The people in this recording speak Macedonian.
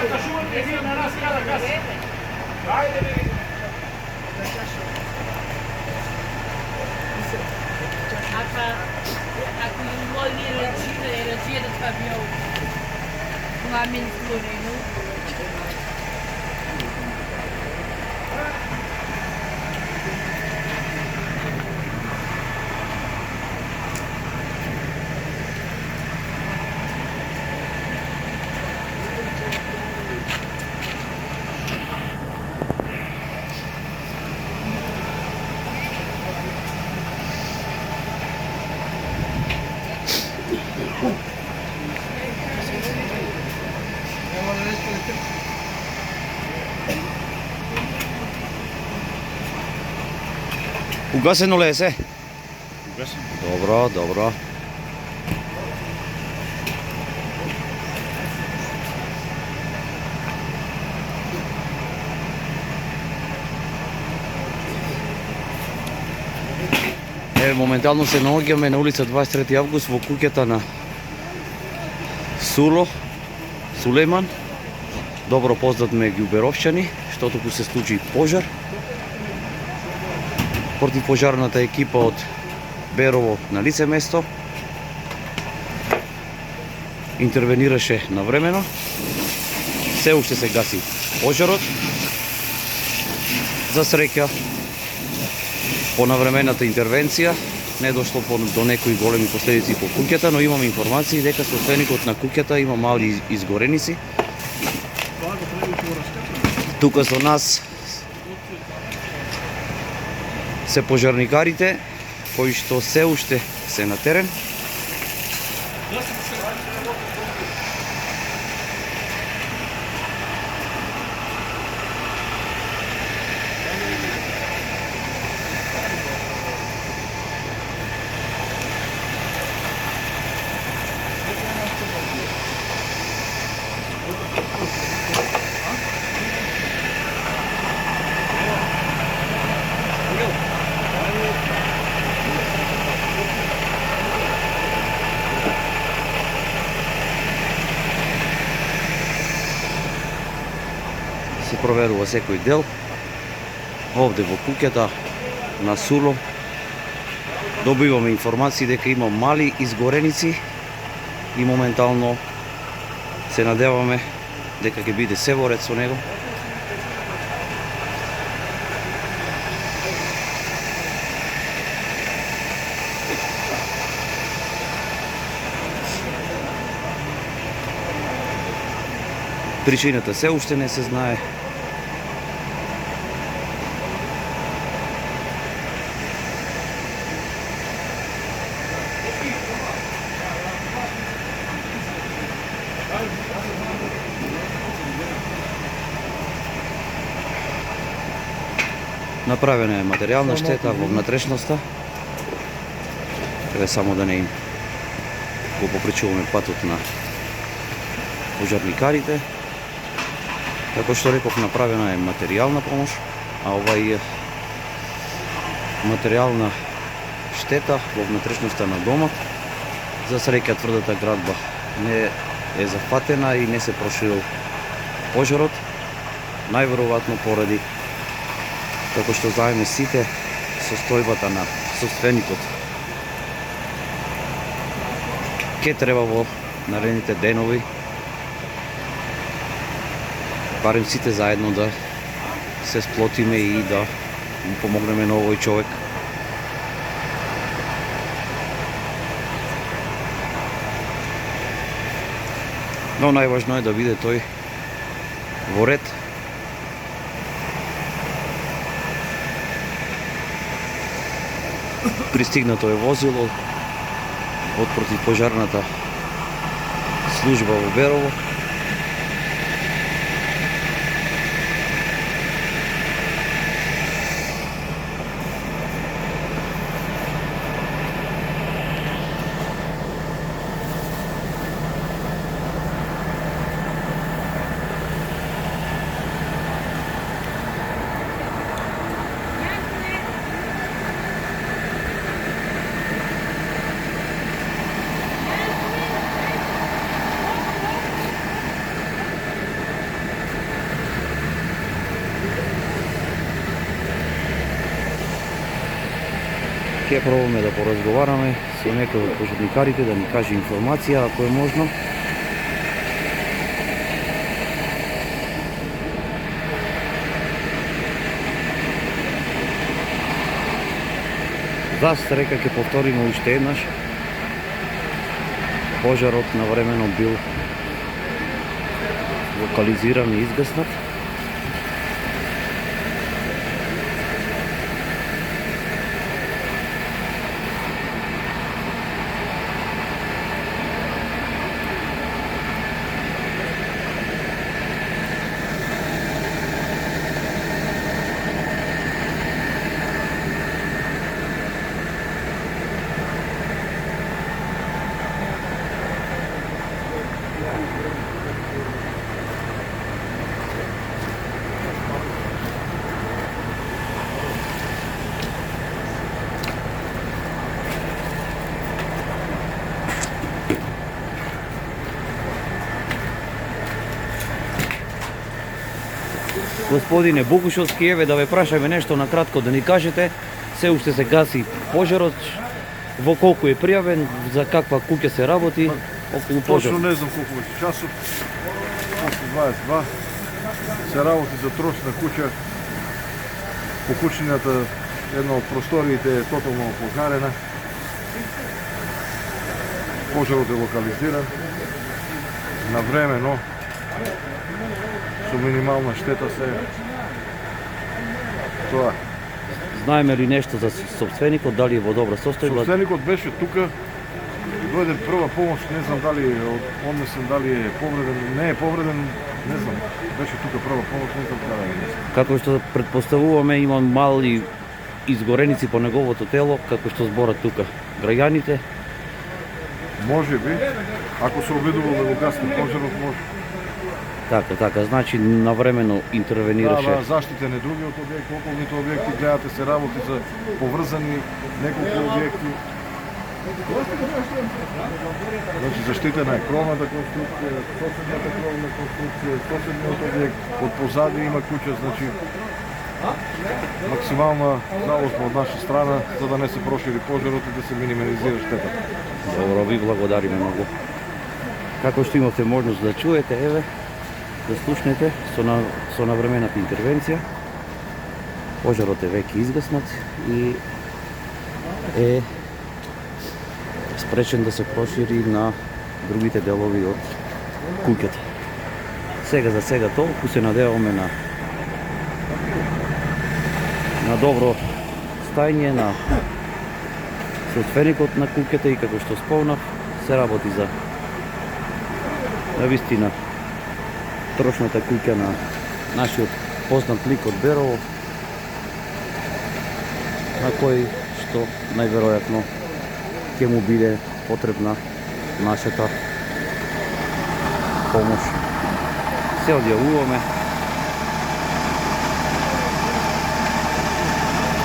Ако имали реагира това бил пламен Флорино. Угасено ли е се? Угасено. Добро, добро. Моментално се наоѓаме на улица 23 август во куќата на Сулейман. Добро познат меѓу Беровчани, што туку се случи пожар. Противпожарната екипа од Берово на лице место интервенираше навремено. Се уште се гаси пожарот. За среќа, по навремената интервенција не дошло до некои големи последици по куќата, но имаме информации дека собственикот на куќата има мали изгореници. Тука со нас се пожарникарите кои што се уште се на терен. Се проверува секој дел. Овде во куќата на Суло добиваме информации дека има мали изгореници и моментално се надеваме дека ќе биде се во ред со него. Причината се уште не се знае. Направена е материјална штета во внатрешноста. Еве само да не им го попречуваме патот на пожарникарите. Како што реков, направена е материјална помош, а ова е материјална штета во внатрешноста на домот. За среќа тврдата градба не е зафатена и не се проширил пожарот, најверојатно поради, како што знаеме сите, состојбата на собственикот ке треба во наредните денови барем сите заедно да се сплотиме и да му помогнеме на овој човек. Но најважно е да биде тој во ред. Пристигнато е возило од противпожарната служба во Берово. Ќе пробаме да поразговараме со некој од пожарникарите да ни каже информација ако е можно. За среќа ќе повториме уште еднаш. Пожарот навремено бил локализиран и изгаснат. Господине Богушовски, еве да ве прашаме нешто на кратко да ни кажете. Се уште се гаси пожарот, во колку е пријавен, за каква куќа се работи околу Точно пожарот. не знам колку беше часот. 22 се работи за трошна куќа. По куќината една од просториите е тотално пожарена. Пожарот е локализиран навремено со минимална штета се тоа. Знаеме ли нешто за собственикот, дали е во добра состојба? Собственикот беше тука, дојде прва помош, не знам дали однесен, дали е повреден, не е повреден, не знам. Беше тука прва помош, не знам каде е. Како што предпоставуваме, има мали изгореници по неговото тело, како што зборат тука граѓаните. Може би, ако се обидувал да го гасне пожарот, може. Така, значи навремено интервенираше. Да, заштитен е другиот објект, околните објекти, гледате се работи за поврзани неколку објекти. Значи заштитена е кровната конструкција, соседната кровна конструкција, соседниот објект, од позади има куќа, значи максимална залозба од наша страна за да не се прошири пожарот и да се минимализира штетата. Добро, ви благодариме многу. Како што имате можност да чуете, еве, да слушнете со навремената интервенција. Пожарот е веќе изгаснат и е спречен да се прошири на другите делови од куќата. За сега толку, се надеваме на добро стајње на собственикот на куќата и како што спомнав, се работи за навистина трошната куќа на нашиот познат лик од Берово, на кој што најверојатно ќе му биде потребна нашата помош. Се одјавуваме